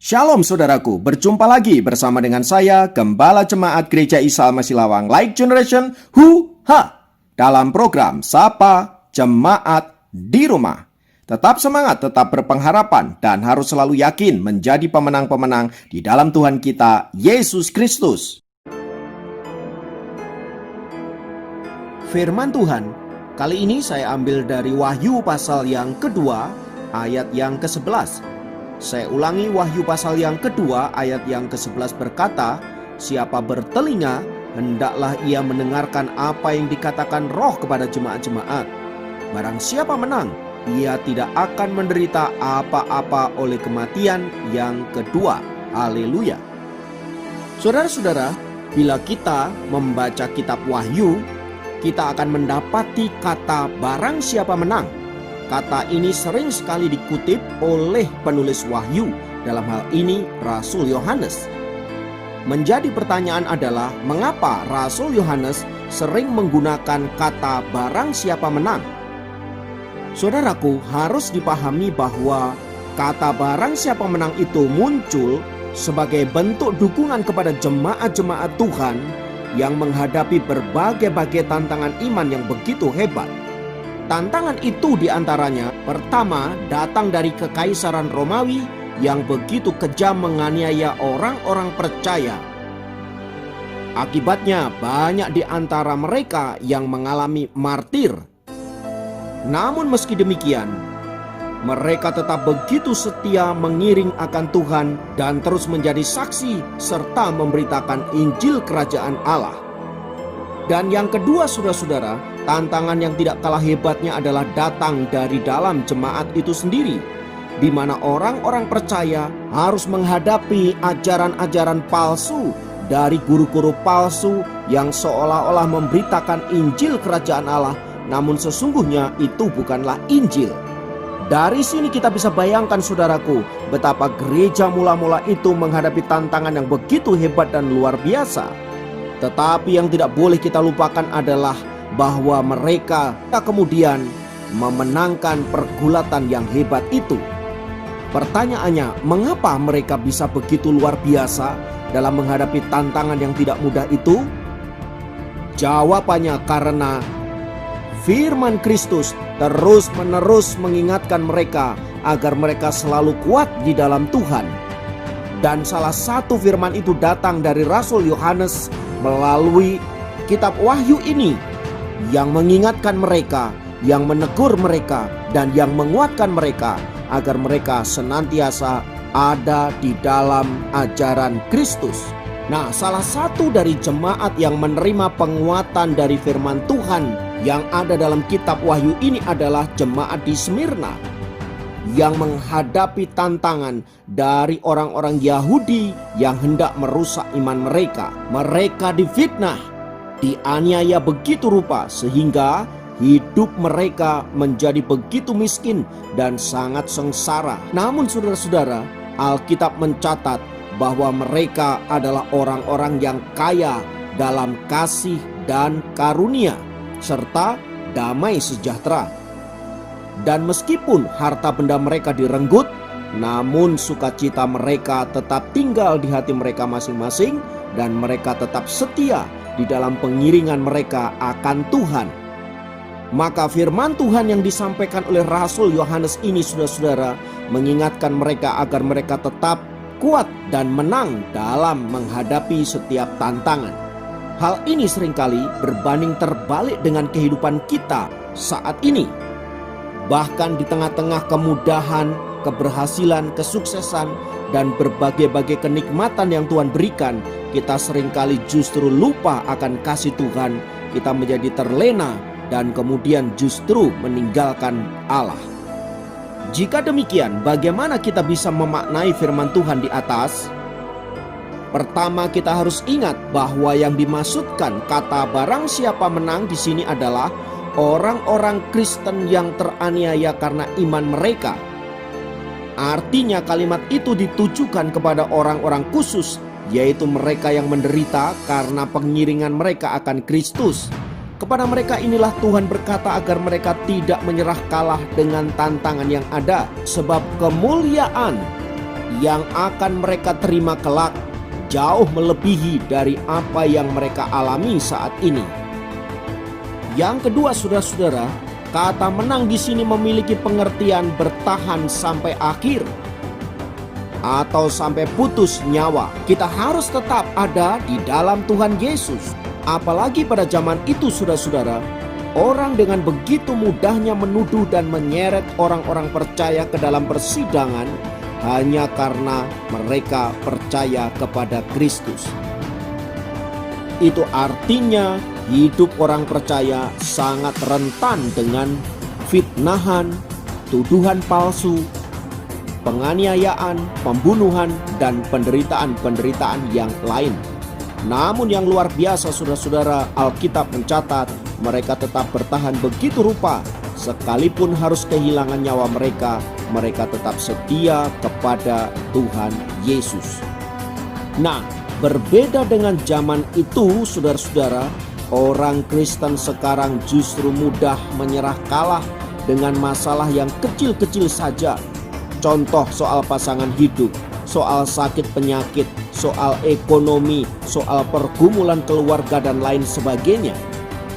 Shalom saudaraku, berjumpa lagi bersama dengan saya, Gembala Jemaat Gereja Isa Al-Masih Lawang Light Generation, dalam program Sapa Jemaat di Rumah. Tetap semangat, tetap berpengharapan, dan harus selalu yakin menjadi pemenang-pemenang di dalam Tuhan kita, Yesus Kristus. Firman Tuhan, kali ini saya ambil dari Wahyu pasal yang kedua, ayat yang ke-11. Saya ulangi, Wahyu pasal yang kedua ayat yang ke-11 berkata, "Siapa bertelinga, hendaklah ia mendengarkan apa yang dikatakan Roh kepada jemaat-jemaat. Barang siapa menang, ia tidak akan menderita apa-apa oleh kematian yang kedua." Haleluya. Saudara-saudara, bila kita membaca kitab Wahyu, kita akan mendapati kata "barang siapa menang". Kata ini sering sekali dikutip oleh penulis Wahyu, dalam hal ini Rasul Yohanes. Menjadi pertanyaan adalah, mengapa Rasul Yohanes sering menggunakan kata "barang siapa menang"? Saudaraku, harus dipahami bahwa kata "barang siapa menang" itu muncul sebagai bentuk dukungan kepada jemaat-jemaat Tuhan yang menghadapi berbagai-bagai tantangan iman yang begitu hebat. Tantangan itu diantaranya, pertama, datang dari Kekaisaran Romawi yang begitu kejam menganiaya orang-orang percaya. Akibatnya banyak di antara mereka yang mengalami martir. Namun meski demikian, mereka tetap begitu setia mengiring akan Tuhan dan terus menjadi saksi serta memberitakan Injil Kerajaan Allah. Dan yang kedua, saudara-saudara, tantangan yang tidak kalah hebatnya adalah datang dari dalam jemaat itu sendiri, di mana orang-orang percaya harus menghadapi ajaran-ajaran palsu dari guru-guru palsu yang seolah-olah memberitakan Injil Kerajaan Allah, namun sesungguhnya itu bukanlah Injil. Dari sini kita bisa bayangkan, saudaraku, betapa gereja mula-mula itu menghadapi tantangan yang begitu hebat dan luar biasa. Tetapi yang tidak boleh kita lupakan adalah bahwa mereka kemudian memenangkan pergulatan yang hebat itu. Pertanyaannya, mengapa mereka bisa begitu luar biasa dalam menghadapi tantangan yang tidak mudah itu? Jawabannya karena firman Kristus terus-menerus mengingatkan mereka agar mereka selalu kuat di dalam Tuhan. Dan salah satu firman itu datang dari Rasul Yohanes melalui kitab Wahyu ini, yang mengingatkan mereka, yang menegur mereka, dan yang menguatkan mereka agar mereka senantiasa ada di dalam ajaran Kristus. Nah, salah satu dari jemaat yang menerima penguatan dari firman Tuhan yang ada dalam kitab Wahyu ini adalah jemaat di Smyrna, yang menghadapi tantangan dari orang-orang Yahudi yang hendak merusak iman mereka. Mereka difitnah, dianiaya begitu rupa sehingga hidup mereka menjadi begitu miskin dan sangat sengsara. Namun saudara-saudara, Alkitab mencatat bahwa mereka adalah orang-orang yang kaya dalam kasih dan karunia serta damai sejahtera. Dan meskipun harta benda mereka direnggut, namun sukacita mereka tetap tinggal di hati mereka masing-masing, dan mereka tetap setia di dalam pengiringan mereka akan Tuhan. Maka firman Tuhan yang disampaikan oleh Rasul Yohanes ini, saudara-saudara, mengingatkan mereka agar mereka tetap kuat dan menang dalam menghadapi setiap tantangan. Hal ini seringkali berbanding terbalik dengan kehidupan kita saat ini. Bahkan di tengah-tengah kemudahan, keberhasilan, kesuksesan, dan berbagai-bagai kenikmatan yang Tuhan berikan, kita seringkali justru lupa akan kasih Tuhan. Kita menjadi terlena dan kemudian justru meninggalkan Allah. Jika demikian, bagaimana kita bisa memaknai firman Tuhan di atas? Pertama, kita harus ingat bahwa yang dimaksudkan kata "barang siapa menang" di sini adalah orang-orang Kristen yang teraniaya karena iman mereka. Artinya kalimat itu ditujukan kepada orang-orang khusus, yaitu mereka yang menderita karena pengiringan mereka akan Kristus. Kepada mereka inilah Tuhan berkata agar mereka tidak menyerah kalah dengan tantangan yang ada, sebab kemuliaan yang akan mereka terima kelak jauh melebihi dari apa yang mereka alami saat ini. Yang kedua, saudara-saudara, kata menang di sini memiliki pengertian bertahan sampai akhir atau sampai putus nyawa. Kita harus tetap ada di dalam Tuhan Yesus. Apalagi pada zaman itu, saudara-saudara, orang dengan begitu mudahnya menuduh dan menyeret orang-orang percaya ke dalam persidangan hanya karena mereka percaya kepada Kristus. Itu artinya hidup orang percaya sangat rentan dengan fitnahan, tuduhan palsu, penganiayaan, pembunuhan, dan penderitaan-penderitaan yang lain. Namun yang luar biasa, saudara-saudara, Alkitab mencatat mereka tetap bertahan begitu rupa. Sekalipun harus kehilangan nyawa mereka, mereka tetap setia kepada Tuhan Yesus. Nah, berbeda dengan zaman itu, saudara-saudara, orang Kristen sekarang justru mudah menyerah kalah dengan masalah yang kecil-kecil saja. Contoh soal pasangan hidup, soal sakit penyakit, soal ekonomi, soal pergumulan keluarga, dan lain sebagainya.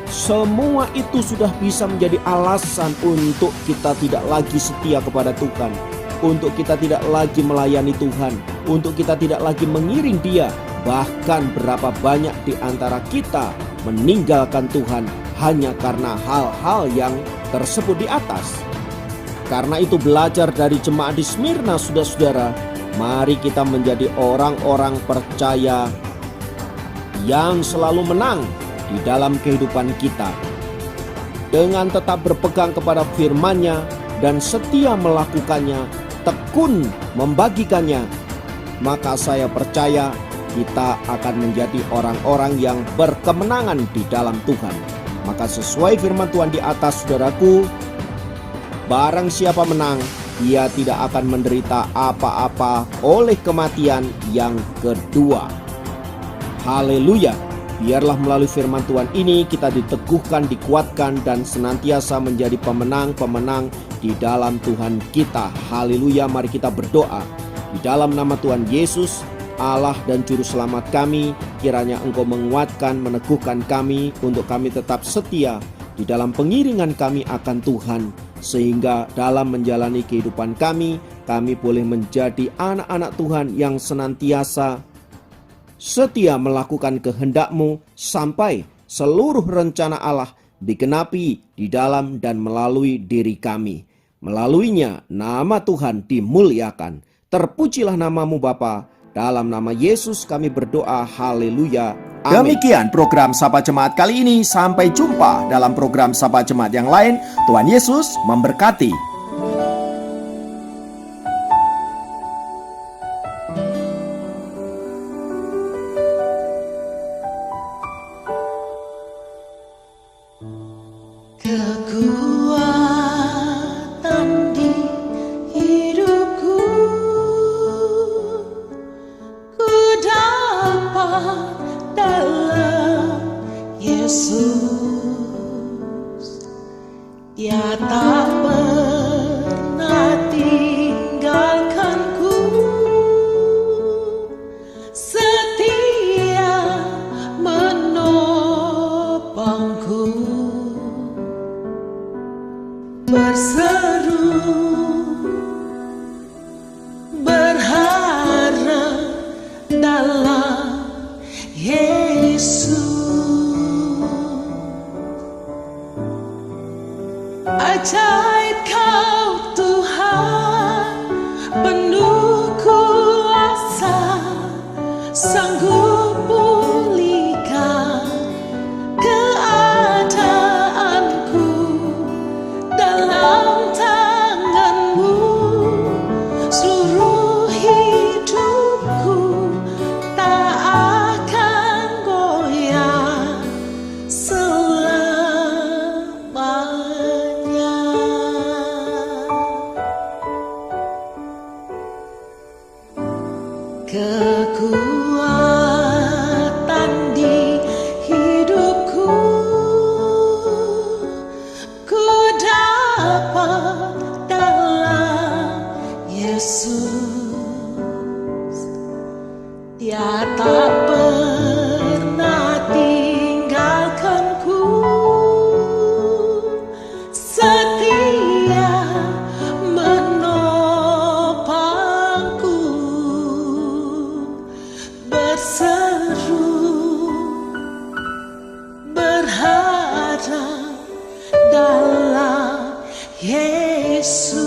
Semua itu sudah bisa menjadi alasan untuk kita tidak lagi setia kepada Tuhan, untuk kita tidak lagi melayani Tuhan, untuk kita tidak lagi mengiring Dia. Bahkan berapa banyak di antara kita meninggalkan Tuhan hanya karena hal-hal yang tersebut di atas. Karena itu, belajar dari jemaat di Smyrna, saudara-saudara, mari kita menjadi orang-orang percaya yang selalu menang di dalam kehidupan kita. Dengan tetap berpegang kepada firman-Nya dan setia melakukannya, tekun membagikannya, maka saya percaya kita akan menjadi orang-orang yang berkemenangan di dalam Tuhan. Maka sesuai firman Tuhan di atas, saudaraku, barang siapa menang, ia tidak akan menderita apa-apa oleh kematian yang kedua. Haleluya. Biarlah melalui firman Tuhan ini kita diteguhkan, dikuatkan, dan senantiasa menjadi pemenang-pemenang di dalam Tuhan kita. Haleluya. Mari kita berdoa. Di dalam nama Tuhan Yesus, Allah dan Juru Selamat kami, kiranya Engkau menguatkan, meneguhkan kami untuk kami tetap setia di dalam pengiringan kami akan Tuhan, sehingga dalam menjalani kehidupan kami boleh menjadi anak-anak Tuhan yang senantiasa setia melakukan kehendak-Mu sampai seluruh rencana Allah digenapi di dalam dan melalui diri kami. Melaluinya nama Tuhan dimuliakan. Terpujilah nama-Mu Bapa. Dalam nama Yesus kami berdoa. Haleluya. Amin. Demikian program Sapa Jemaat kali ini. Sampai jumpa dalam program Sapa Jemaat yang lain. Tuhan Yesus memberkati. Kekuatan di hidupku, ku dapat dalam Yesus. Dia tak pernah tinggalkanku, setia menopangku. Berseru, berharap dalam Yesus. Ajaib Kau Tuhan, penuh kuasa, sanggup pulihkan keadaanku. Dalam tangan-Mu seluruh hidupku tak akan goyah selamanya. Yesus.